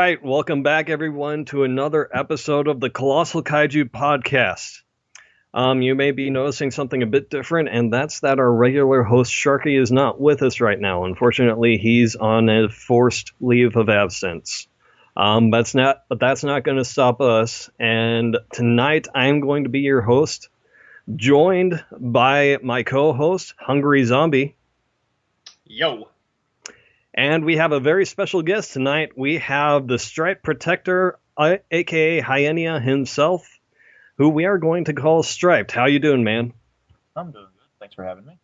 right, welcome back everyone to another episode of the Colossal Kaiju podcast. You may be noticing something a bit different, and that's that our regular host Sharky is not with us right now. Unfortunately, he's on a forced leave of absence. But that's not going to stop us. And tonight, I'm going to be your host, joined by my co-host, Hungry Zombie. Yo. And we have a very special guest tonight. We have the Stripe Protector, aka Hyena himself, who we are going to call Striped. How you doing, man? I'm doing good. Thanks for having me.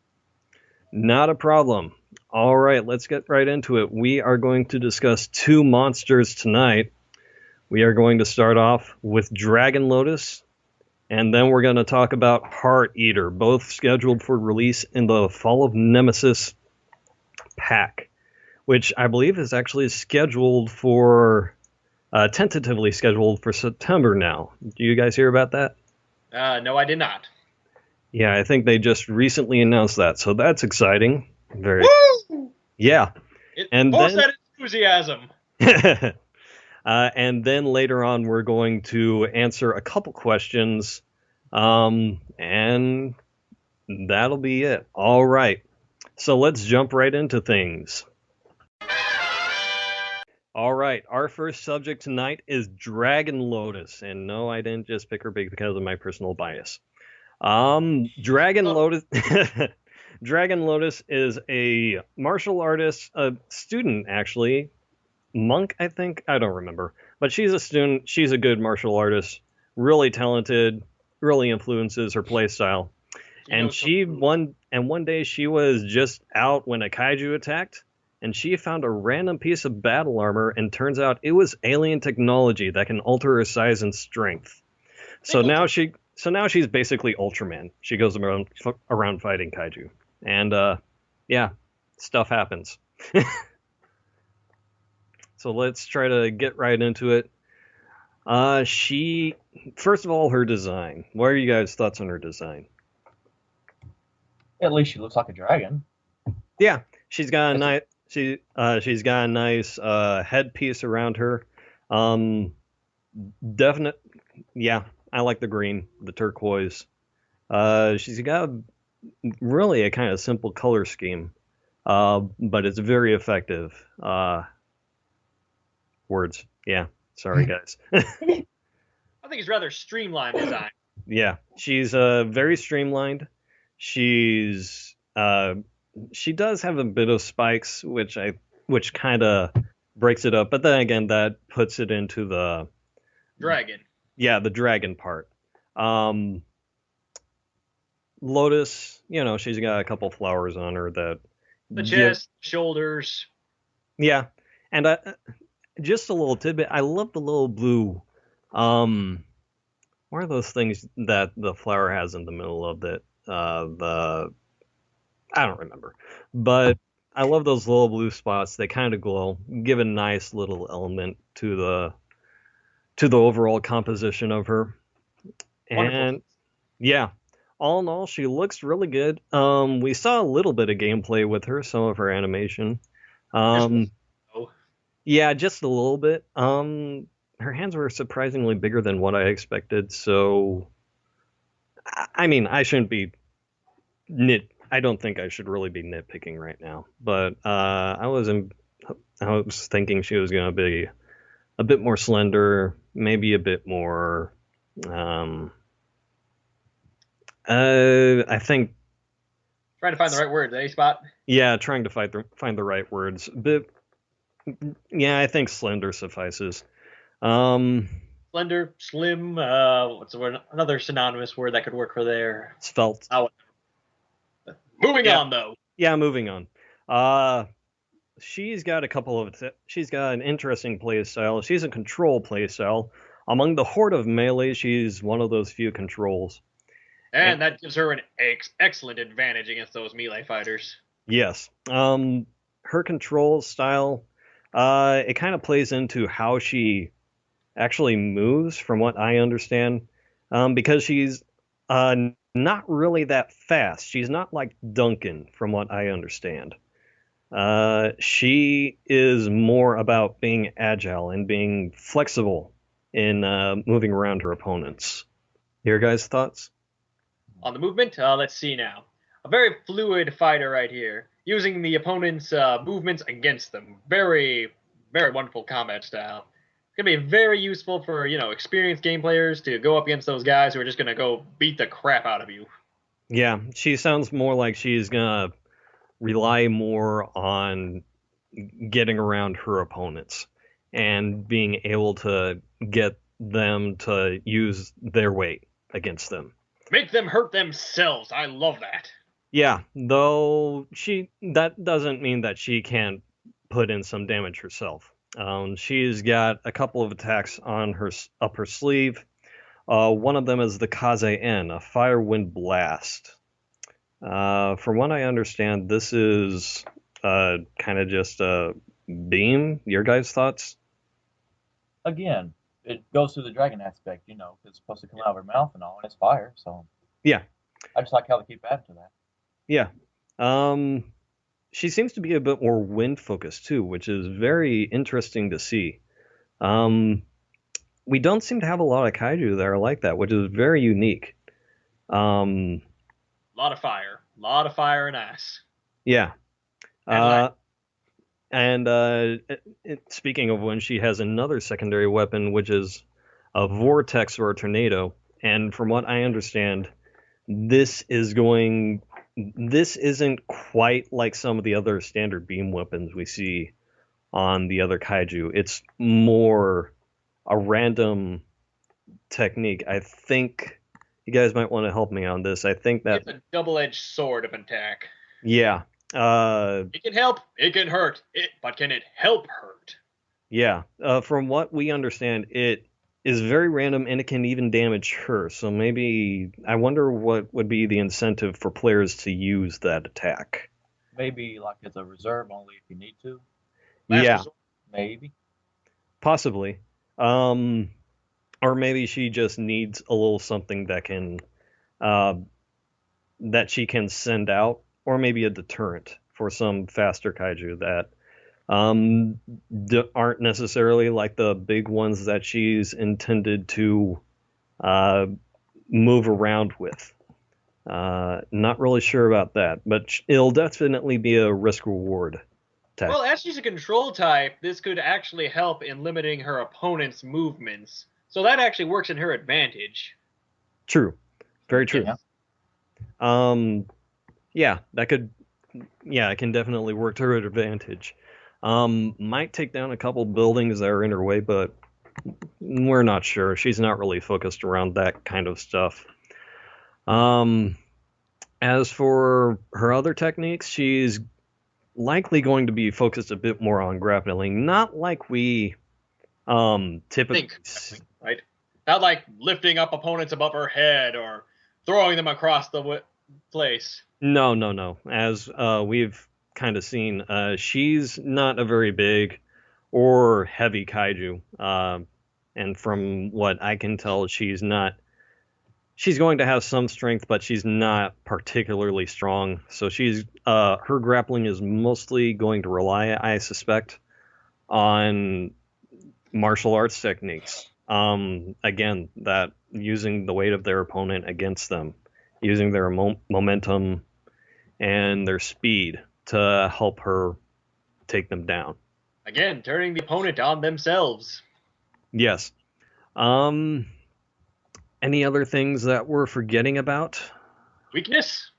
Not a problem. All right, let's get right into it. We are going to discuss two monsters tonight. We are going to start off with Dragon Lotus, and then we're going to talk about Heart Eater, both scheduled for release in the Fall of Nemesis pack, which I believe is actually scheduled for, tentatively scheduled for September now. Do you guys hear about that? No, I did not. Yeah, I think they just recently announced that, so that's exciting. Very. Woo! Yeah. And force then, that enthusiasm. and then later on, we're going to answer a couple questions, and that'll be it. All right. So let's jump right into things. All right, our first subject tonight is Dragon Lotus, and no, I didn't just pick her because of my personal bias. Dragon Lotus, Dragon Lotus is a martial artist, a student actually, monk, I think, I don't remember, but she's a student. She's a good martial artist, really talented, really influences her playstyle. And one day she was just out when a kaiju attacked, and she found a random piece of battle armor, and turns out it was alien technology that can alter her size and strength. So now she's basically Ultraman. She goes around fighting kaiju, and yeah, stuff happens. So let's try to get right into it. First of all, her design. What are you guys' thoughts on her design? At least she looks like a dragon. Yeah, she's got a nice headpiece around her. Definite. Yeah, I like the green, the turquoise. She's got really a kind of simple color scheme, but it's very effective. Words. Yeah. Sorry, guys. I think it's rather streamlined design. Yeah, she's very streamlined. She's she does have a bit of spikes, which kind of breaks it up, but then again, that puts it into the Dragon. Yeah, the dragon part. Lotus, she's got a couple flowers on her that the chest, shoulders. Yeah, and just a little tidbit. I love the little blue. What are those things that the flower has in the middle of it? I don't remember, but I love those little blue spots. They kind of glow, give a nice little element to the overall composition of her. Wonderful. And yeah, all in all, she looks really good. We saw a little bit of gameplay with her, some of her animation. Yeah, just a little bit. Her hands were surprisingly bigger than what I expected, so I mean, I shouldn't be I don't think I should really be nitpicking right now, but I was thinking she was going to be a bit more slender, maybe a bit more I think trying to find the right words, Spot? Yeah, trying to find the right words. But yeah, I think slender suffices. Slender, slim, what's the word? Another synonymous word that could work for there. Svelte. Moving on, though. Yeah, moving on. She's got an interesting playstyle. She's a control playstyle. Among the horde of melee, she's one of those few controls. And that gives her an excellent advantage against those melee fighters. Yes. Her control style, it kind of plays into how she actually moves, from what I understand, because she's not really that fast. She's not like Duncan, from what I understand. She is more about being agile and being flexible in moving around her opponents. Your guys' thoughts? On the movement, let's see now. A very fluid fighter right here, using the opponent's movements against them. Very, very wonderful combat style. It's gonna be very useful for experienced game players to go up against those guys who are just gonna go beat the crap out of you. Yeah, she sounds more like she's gonna rely more on getting around her opponents and being able to get them to use their weight against them. Make them hurt themselves. I love that. Yeah, though that doesn't mean that she can't put in some damage herself. She's got a couple of attacks on her up her sleeve. One of them is the Kaze-En, a fire wind blast. From what I understand, this is kind of just a beam. Your guys' thoughts? Again, it goes through the dragon aspect, because it's supposed to come out of her mouth and all, and it's fire. So Yeah, I just like how they keep adding to that. yeah. She seems to be a bit more wind focused too, which is very interesting to see. We don't seem to have a lot of kaiju that are like that, which is very unique. Um, A lot of fire and ice. yeah. And light. Speaking of when she has another secondary weapon, which is a vortex or a tornado, and from what I understand, this isn't quite like some of the other standard beam weapons we see on the other kaiju. It's more a random technique. I think you guys might want to help me on this. I think that It's a double-edged sword of attack. yeah. It can help, it can hurt, but can it help hurt? Yeah. From what we understand, it is very random and it can even damage her. So maybe I wonder what would be the incentive for players to use that attack. Maybe like as a reserve only if you need to. Last Yeah, resort. Maybe. possibly. Or maybe she just needs a little something uh, that she can send out, or maybe a deterrent for some faster kaiju that um, aren't necessarily like the big ones that she's intended to uh, move around with. Not really sure about that, but it'll definitely be a risk reward tactic. Well, as she's a control type, this could actually help in limiting her opponent's movements. So that actually works in her advantage. True, very true. Yeah. Yeah, that could. Yeah, it can definitely work to her advantage. Might take down a couple buildings that are in her way, but we're not sure. She's not really focused around that kind of stuff. As for her other techniques, she's likely going to be focused a bit more on grappling, not like we typically. Right? Not like lifting up opponents above her head or throwing them across the place. No. As we've kind of seen, she's not a very big or heavy kaiju. And from what I can tell, she's not. She's going to have some strength, but she's not particularly strong. So her grappling is mostly going to rely, I suspect, on martial arts techniques. Again, that using the weight of their opponent against them, using their momentum and their speed to help her take them down. Again, turning the opponent on themselves. Yes. Any other things that we're forgetting about? Weaknesses?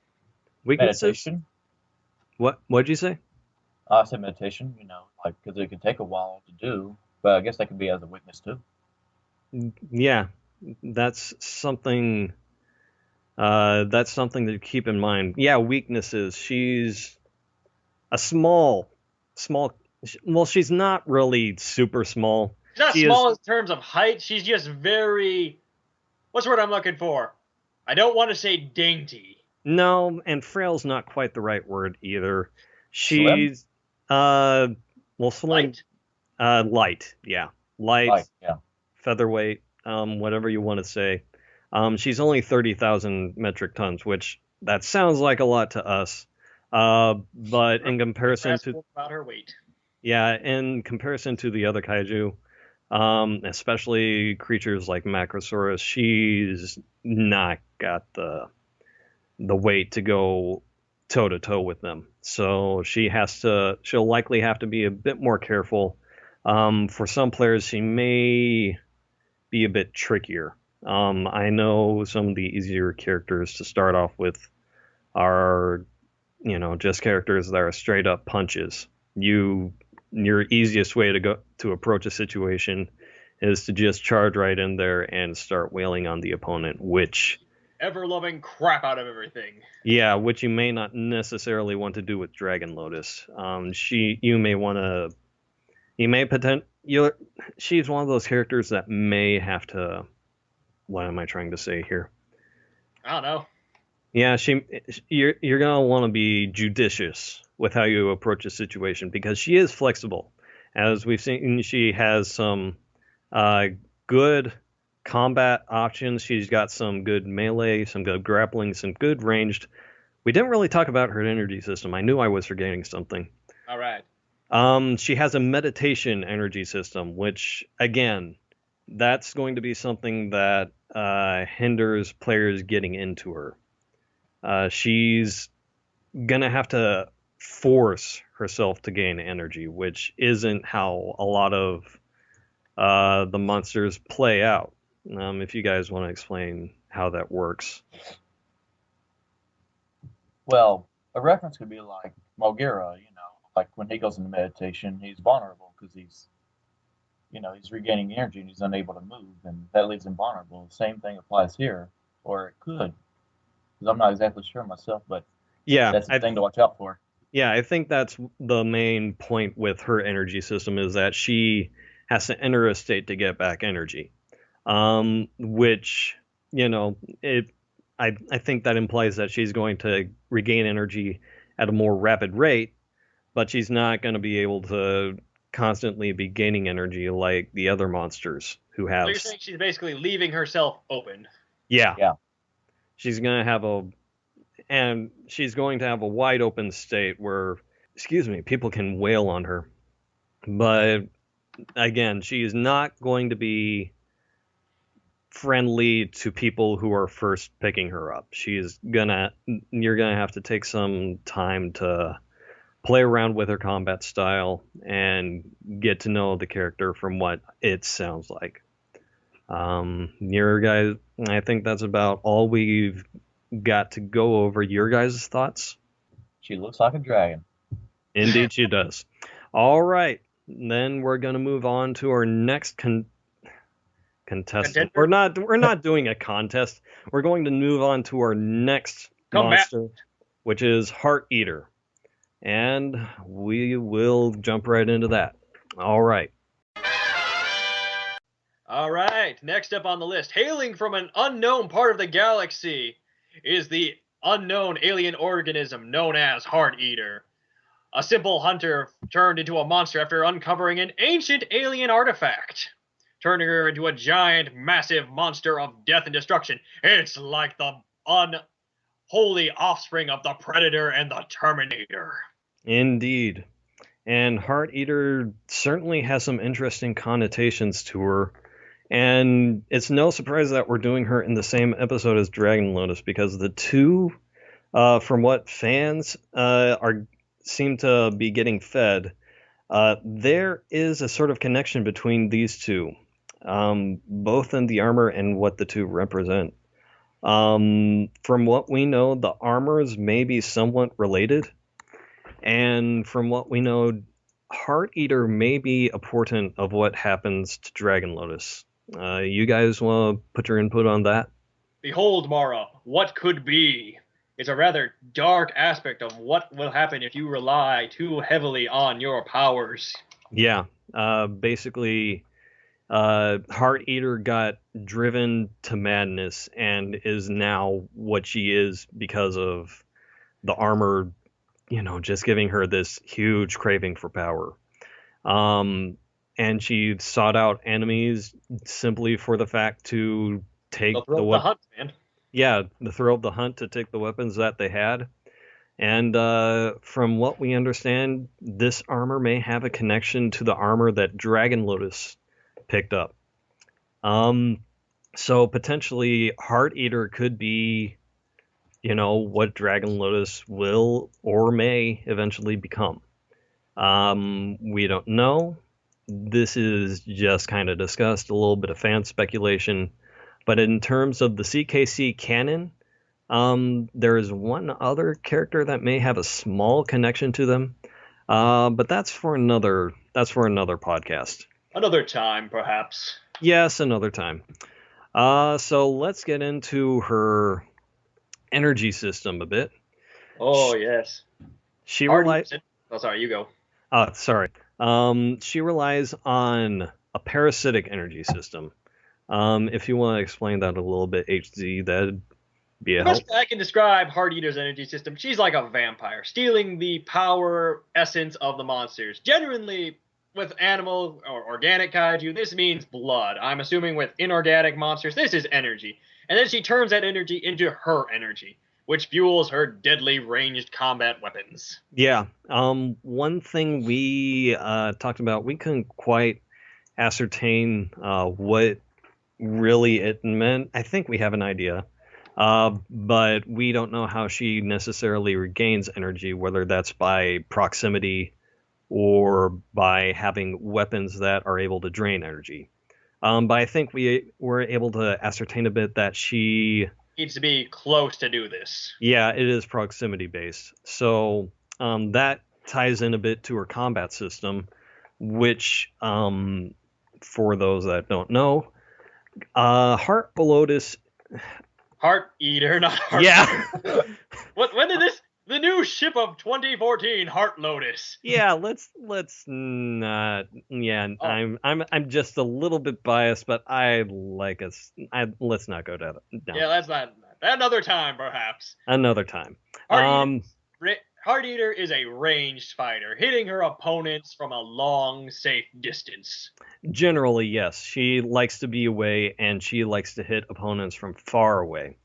Meditation. What'd you say? I said meditation, because it can take a while to do, but I guess that could be as a weakness too. Yeah, that's something. That's something to keep in mind. Yeah, weaknesses. She's a small. Well, she's not really super small. She's not small in terms of height. She's just very. What's the word I'm looking for? I don't want to say dainty. No, and frail's not quite the right word either. Slim? She's slim. Light? Light. Yeah, light. Yeah. Featherweight. Whatever you want to say. She's only 30,000 metric tons, which that sounds like a lot to us. But in comparison to about her weight. in comparison to the other kaiju, especially creatures like Macrosaurus, she's not got the weight to go toe to toe with them. So she'll likely have to be a bit more careful. For some players, she may be a bit trickier. I know some of the easier characters to start off with are, just characters that are straight up punches. Your easiest way to approach a situation is to just charge right in there and start wailing on the opponent, which ever-loving crap out of everything. Yeah, which you may not necessarily want to do with Dragon Lotus. You may want to, you may she's one of those characters that may have to. What am I trying to say here? I don't know. Yeah, you're gonna want to be judicious with how you approach a situation because she is flexible. As we've seen, she has some good combat options. She's got some good melee, some good grappling, some good ranged. We didn't really talk about her energy system. I knew I was forgetting something. All right. She has a meditation energy system, which again, that's going to be something that hinders players getting into her. She's gonna have to force herself to gain energy, which isn't how a lot of the monsters play out. If you guys want to explain how that works. Well, a reference could be like Mulgira, like when he goes into meditation, he's vulnerable because he's regaining energy and he's unable to move, and that leaves him vulnerable. The same thing applies here, or it could, because I'm not exactly sure myself, but Yeah, that's the thing to watch out for. Yeah, I think that's the main point with her energy system is that she has to enter a state to get back energy, which I think that implies that she's going to regain energy at a more rapid rate, but she's not going to be able to constantly be gaining energy like the other monsters who have. So you're saying she's basically leaving herself open. Yeah. Yeah. She's going to have a wide open state where, people can wail on her. But again, she is not going to be friendly to people who are first picking her up. You're gonna have to take some time to play around with her combat style and get to know the character from what it sounds like. Your guys, I think that's about all we've got to go over. Your guys' thoughts? She looks like a dragon. Indeed, she does. All right, then we're gonna move on to our next contestant. Contender? We're not doing a contest. We're going to move on to our next monster, which is Heart Eater. And we will jump right into that. All right. All right, next up on the list, hailing from an unknown part of the galaxy, is the unknown alien organism known as Heart Eater. A simple hunter turned into a monster after uncovering an ancient alien artifact, turning her into a giant, massive monster of death and destruction. It's like the unholy offspring of the Predator and the Terminator. Indeed. And Heart Eater certainly has some interesting connotations to her. And it's no surprise that we're doing her in the same episode as Dragon Lotus, because the two, from what fans seem to be getting fed, there is a sort of connection between these two, both in the armor and what the two represent. From what we know, the armors may be somewhat related, and from what we know, Heart Eater may be a portent of what happens to Dragon Lotus. You guys want to put your input on that? Behold, Mara, what could be? It's a rather dark aspect of what will happen if you rely too heavily on your powers. Yeah, basically, Heart Eater got driven to madness and is now what she is because of the armor, just giving her this huge craving for power. And she sought out enemies simply for the fact to take the hunt, man. Yeah, the thrill of the hunt to take the weapons that they had. And from what we understand, this armor may have a connection to the armor that Dragon Lotus picked up. So potentially Heart Eater could be, what Dragon Lotus will or may eventually become. We don't know. This is just kind of discussed, a little bit of fan speculation. But in terms of the CKC canon, there is one other character that may have a small connection to them. But that's for another podcast. Another time, perhaps. Yes, another time. So let's get into her energy system a bit. Oh, yes. She relies. Oh, sorry, you go. Sorry. She relies on a parasitic energy system. If you want to explain that a little bit, HZ, that'd be a help. Best I can describe Heart Eater's energy system. She's like a vampire, stealing the power essence of the monsters. Genuinely, with animal or organic kaiju, this means blood. I'm assuming with inorganic monsters, this is energy. And then she turns that energy into her energy, which fuels her deadly ranged combat weapons. Yeah. One thing we talked about, we couldn't quite ascertain what really it meant. I think we have an idea. But we don't know how she necessarily regains energy, whether that's by proximity or by having weapons that are able to drain energy. But I think we were able to ascertain a bit that she needs to be close to do this. Yeah, it is proximity based. So that ties in a bit to her combat system, which, for those that don't know, Heart Lotus. Heart Eater, not Heart. Yeah. When did this? The new ship of 2014, Heart Lotus. Yeah, let's not. Yeah, oh. I'm just a little bit biased, but let's not go down. No. Yeah, that's not. Another time, perhaps. Another time. Heart Eater is a ranged fighter, hitting her opponents from a long, safe distance. Generally, yes. She likes to be away, and she likes to hit opponents from far away.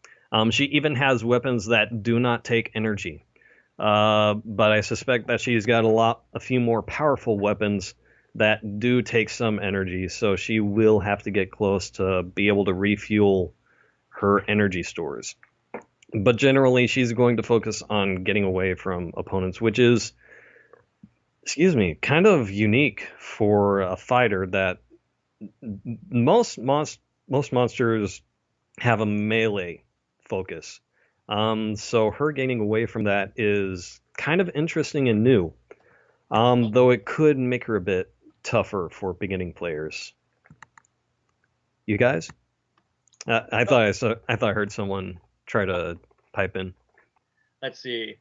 She even has weapons that do not take energy. But I suspect that she's got a few more powerful weapons that do take some energy, so she will have to get close to be able to refuel her energy stores. But generally, she's going to focus on getting away from opponents, which is, kind of unique for a fighter that most monsters have a melee focus. So her getting away from that is kind of interesting and new, though it could make her a bit tougher for beginning players. You guys? I thought I heard someone try to pipe in. Let's see.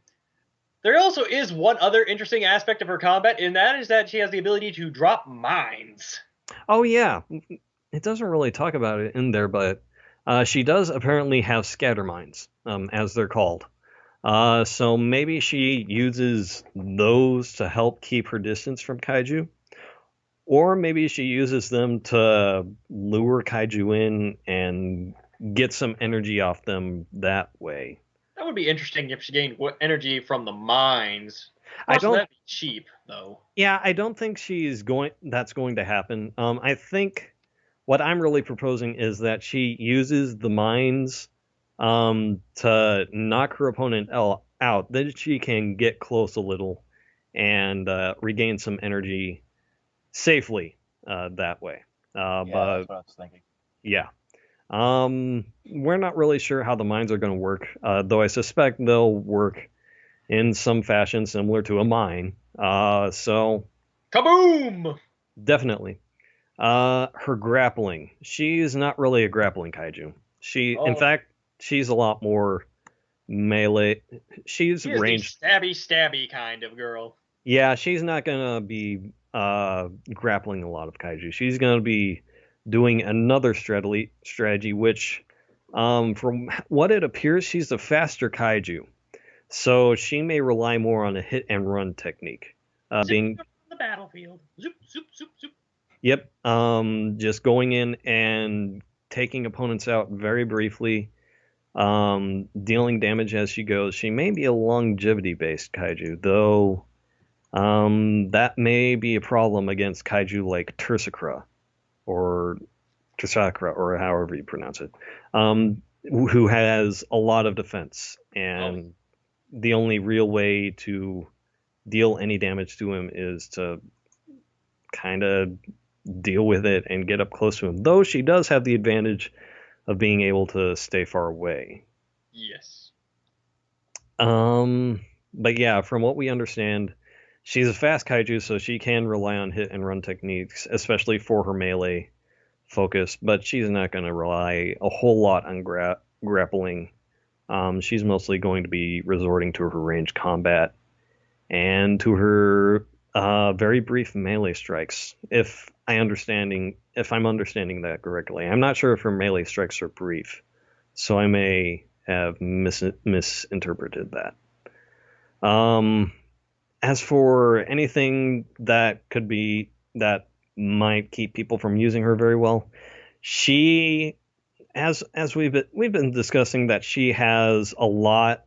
There also is one other interesting aspect of her combat, and that is that she has the ability to drop mines. Oh yeah, it doesn't really talk about it in there, but she does apparently have scatter mines, as they're called. So maybe she uses those to help keep her distance from kaiju. Or maybe she uses them to lure kaiju in and get some energy off them that way. That would be interesting if she gained energy from the mines. Also, that'd be cheap, though. Yeah, I don't think that's going to happen. I think what I'm really proposing is that she uses the mines to knock her opponent out. Then she can get close a little and regain some energy safely that way. But that's what I was thinking. Yeah. We're not really sure how the mines are going to work, though I suspect they'll work in some fashion similar to a mine. So kaboom! Definitely. Her grappling. She's not really a grappling kaiju. In fact, she's a lot more melee. She's ranged. Stabby kind of girl. Yeah, she's not gonna be grappling a lot of kaiju. She's gonna be doing another strategy, which, from what it appears, she's a faster kaiju. So she may rely more on a hit and run technique. Being the battlefield. Zoop, zoop, zoop, zoop. Yep. Just going in and taking opponents out very briefly, dealing damage as she goes. She may be a longevity-based kaiju, though that may be a problem against kaiju like or Tersakra, or however you pronounce it, who has a lot of defense, and the only real way to deal any damage to him is to kind of deal with it and get up close to him. Though she does have the advantage of being able to stay far away. Yes. But yeah, from what we understand, she's a fast kaiju, so she can rely on hit and run techniques, especially for her melee focus. But she's not going to rely a whole lot on grappling. She's mostly going to be resorting to her ranged combat and to her very brief melee strikes. If I'm understanding that correctly, I'm not sure if her melee strikes are brief, so I may have misinterpreted that. As for anything that might keep people from using her very well, she, as we've been discussing, that she has a lot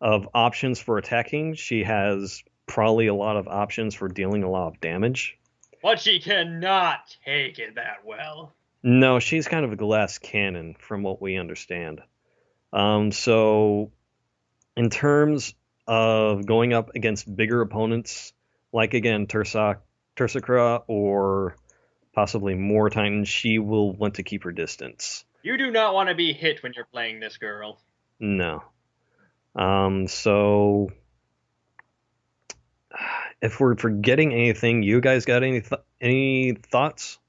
of options for attacking. She has probably a lot of options for dealing a lot of damage. But she cannot take it that well. No, she's kind of a glass cannon from what we understand. So in terms of going up against bigger opponents, like again Tersakra or possibly more Titans, she will want to keep her distance. You do not want to be hit when you're playing this girl. No. So if we're forgetting anything, you guys got any thoughts?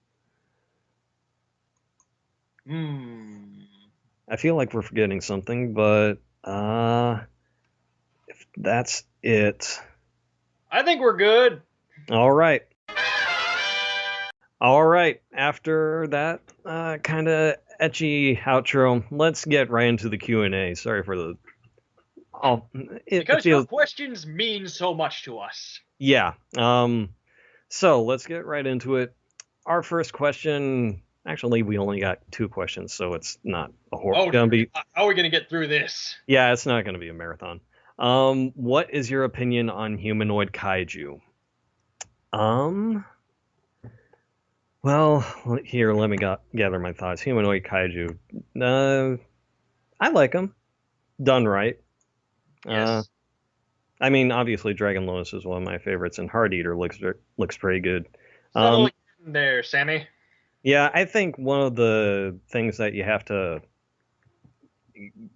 I feel like we're forgetting something, but if that's it, I think we're good. all right. All right. After that kind of etchy outro, let's get right into the Q&A. Sorry for the. Because your questions mean so much to us. Yeah. So let's get right into it. Our first question. Actually, we only got 2 questions, so it's not a horrible. How are we gonna get through this? Yeah, it's not gonna be a marathon. What is your opinion on humanoid kaiju? Well, here, let me gather my thoughts. Humanoid kaiju. I like them. Done right. Yes. I mean, obviously, Dragon Lotus is one of my favorites, and Heart Eater looks pretty good. Settle in there, Sammy. Yeah, I think one of the things that you have to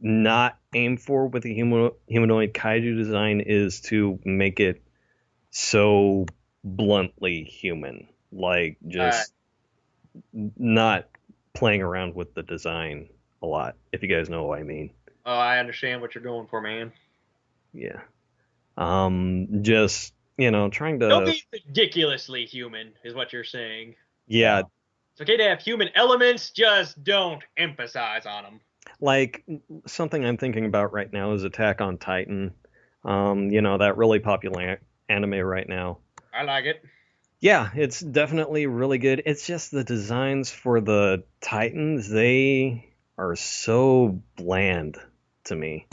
not aim for with a humanoid kaiju design is to make it so bluntly human. Like, just not playing around with the design a lot, if you guys know what I mean. Oh, I understand what you're going for, man. Yeah. Just, trying to... Don't be ridiculously human, is what you're saying. Yeah. It's okay to have human elements, just don't emphasize on them. Like, something I'm thinking about right now is Attack on Titan. That really popular anime right now. I like it. Yeah, it's definitely really good. It's just the designs for the Titans, they are so bland to me.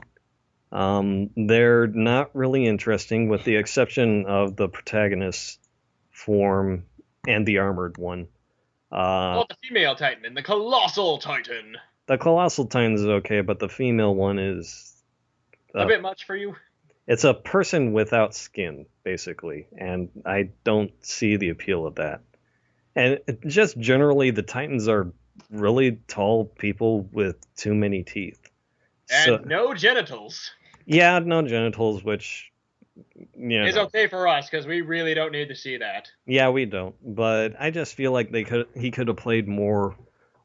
They're not really interesting, with the exception of the protagonist's form and the armored one. The female Titan and the Colossal Titan. The Colossal Titan is okay, but the female one is... a bit much for you? It's a person without skin, basically, and I don't see the appeal of that. And just generally, the Titans are really tall people with too many teeth. And no genitals. Yeah, no genitals, which... It's okay for us, because we really don't need to see that. Yeah, we don't. But I just feel like he could have played more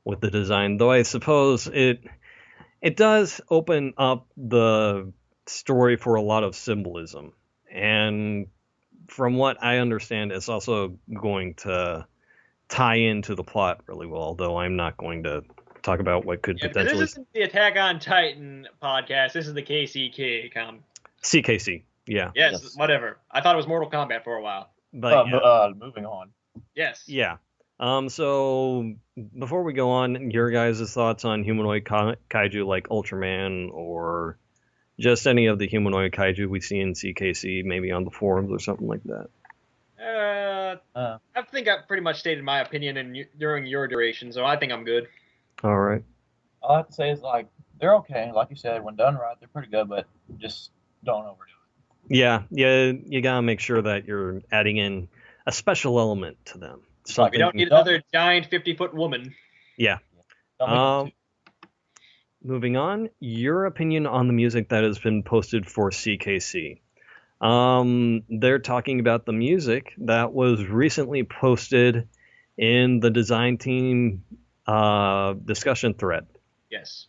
with the design, though I suppose it does open up the story for a lot of symbolism, and from what I understand, it's also going to tie into the plot really well, although I'm not going to talk about what could potentially... This isn't the Attack on Titan podcast, this is the KCK CKC, yeah. Yes, whatever. I thought it was Mortal Kombat for a while. But moving on. Yes. Yeah. So before we go on, your guys' thoughts on humanoid kaiju like Ultraman or just any of the humanoid kaiju we see in CKC, maybe on the forums or something like that. I think I pretty much stated my opinion during your duration, so I think I'm good. All right. All I have to say is like they're okay. Like you said, when done right, they're pretty good, but just don't overdo it. Yeah, you gotta make sure that you're adding in a special element to them. We Something. don't need another giant 50-foot woman. Yeah. Don't make it too. Moving on, your opinion on the music that has been posted for CKC. They're talking about the music that was recently posted in the design team discussion thread. Yes.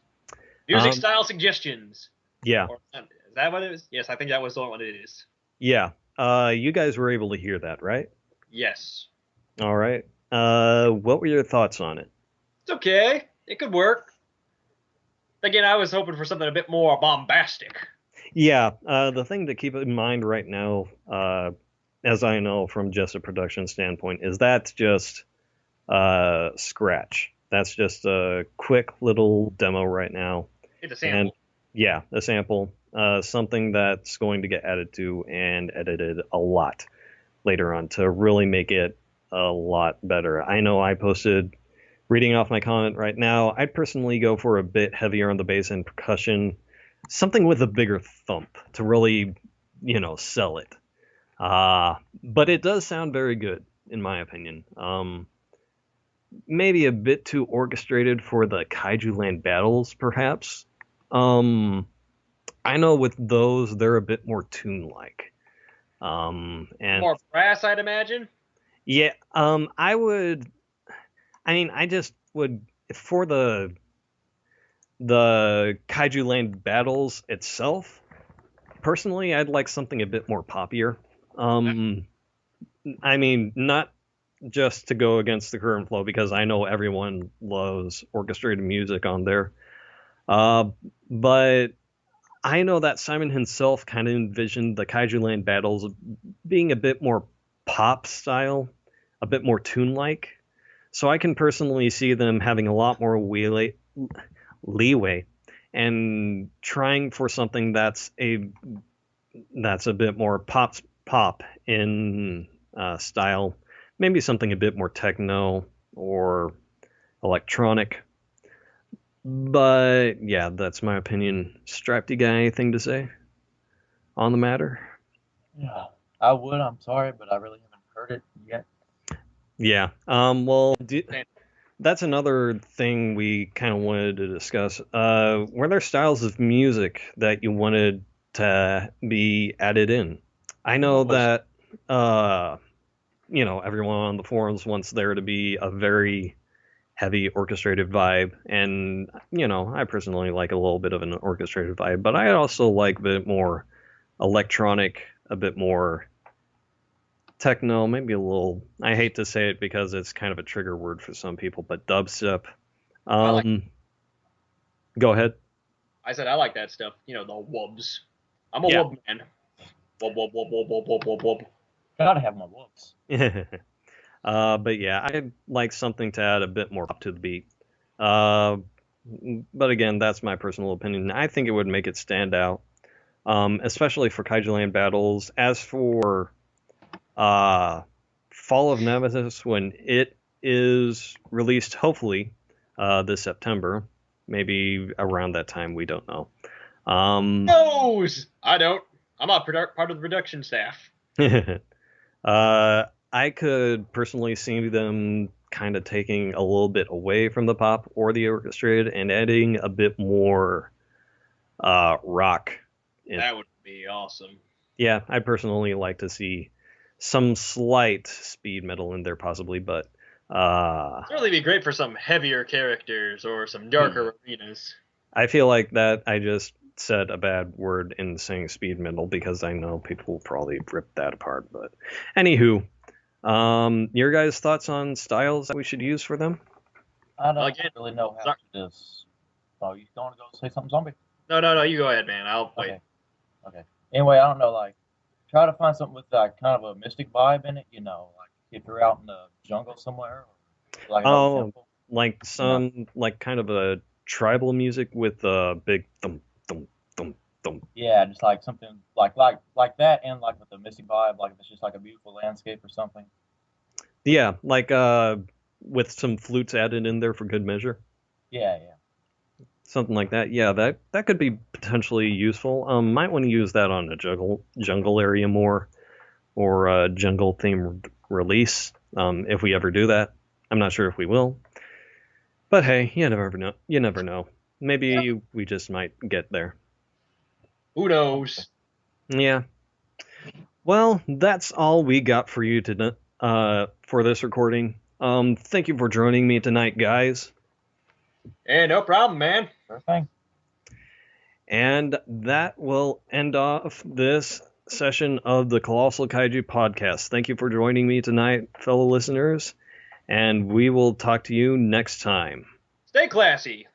Music style suggestions. Yeah. Is that what it is? Yes, I think that was what it is. Yeah. You guys were able to hear that, right? Yes. All right. What were your thoughts on it? It's okay. It could work. Again, I was hoping for something a bit more bombastic. Yeah. The thing to keep in mind right now, as I know from just a production standpoint, is that's just scratch. That's just a quick little demo right now. It's a sample. And yeah, a sample. Something that's going to get added to and edited a lot later on to really make it a lot better. I know I posted, reading off my comment right now, I'd personally go for a bit heavier on the bass and percussion, something with a bigger thump to really, sell it. But it does sound very good, in my opinion. Maybe a bit too orchestrated for the Kaiju Land battles, perhaps. I know with those, they're a bit more tune-like. And more brass, I'd imagine. Yeah, I just would for the Kaiju Land battles itself. Personally, I'd like something a bit more poppier. I mean, not just to go against the current flow because I know everyone loves orchestrated music on there. But I know that Simon himself kind of envisioned the Kaiju Land battles being a bit more pop style, a bit more tune-like. So I can personally see them having a lot more leeway and trying for something that's a bit more pop in style, maybe something a bit more techno or electronic. But yeah, that's my opinion. Strap, do you got anything to say on the matter? Yeah, I would. I'm sorry, but I really haven't heard it yet. Yeah. Well, that's another thing we kind of wanted to discuss. Were there styles of music that you wanted to be added in? I know that, everyone on the forums wants there to be a very heavy orchestrated vibe, and I personally like a little bit of an orchestrated vibe, but I also like a bit more electronic, a bit more techno, maybe a little. I hate to say it because it's kind of a trigger word for some people, but dubstep. Go ahead. I said I like that stuff. The wubs. I'm a wub man. Wub wub wub wub wub wub wub wub. Gotta have my wubs. But yeah, I'd like something to add a bit more pop to the beat. But again, that's my personal opinion. I think it would make it stand out, especially for Kaiju Land battles. As for Fall of Nemesis, when it is released, hopefully this September, maybe around that time, we don't know. Knows? I don't. I'm not part of the production staff. I could personally see them kind of taking a little bit away from the pop or the orchestrated and adding a bit more rock. That would be awesome. Yeah, I personally like to see some slight speed metal in there possibly, but it'd really be great for some heavier characters or some darker arenas. I feel like that I just said a bad word in saying speed metal because I know people will probably rip that apart, but anywho, your guys' thoughts on styles that we should use for them? I don't really know how to do this. Oh, you want to go say something, zombie? No, you go ahead, man. I'll wait. Okay. Anyway, I don't know, like, try to find something with like kind of a mystic vibe in it, like if you're out in the jungle somewhere, Like another Oh, temple. like some like kind of a tribal music with a big thump thump thump thump. Yeah, just like something like that, and like with the Missy vibe, like if it's just like a beautiful landscape or something. Yeah, like with some flutes added in there for good measure. Yeah, yeah. Something like that. Yeah, that could be potentially useful. Might want to use that on a jungle area more, or a jungle themed release. If we ever do that, I'm not sure if we will. But hey, you never know. You never know. Maybe we just might get there. Who knows? Yeah. Well, that's all we got for you to for this recording. Thank you for joining me tonight, guys. Hey, no problem, man. Sure thing. And that will end off this session of the Colossal Kaiju podcast. Thank you for joining me tonight, fellow listeners, and we will talk to you next time. Stay classy.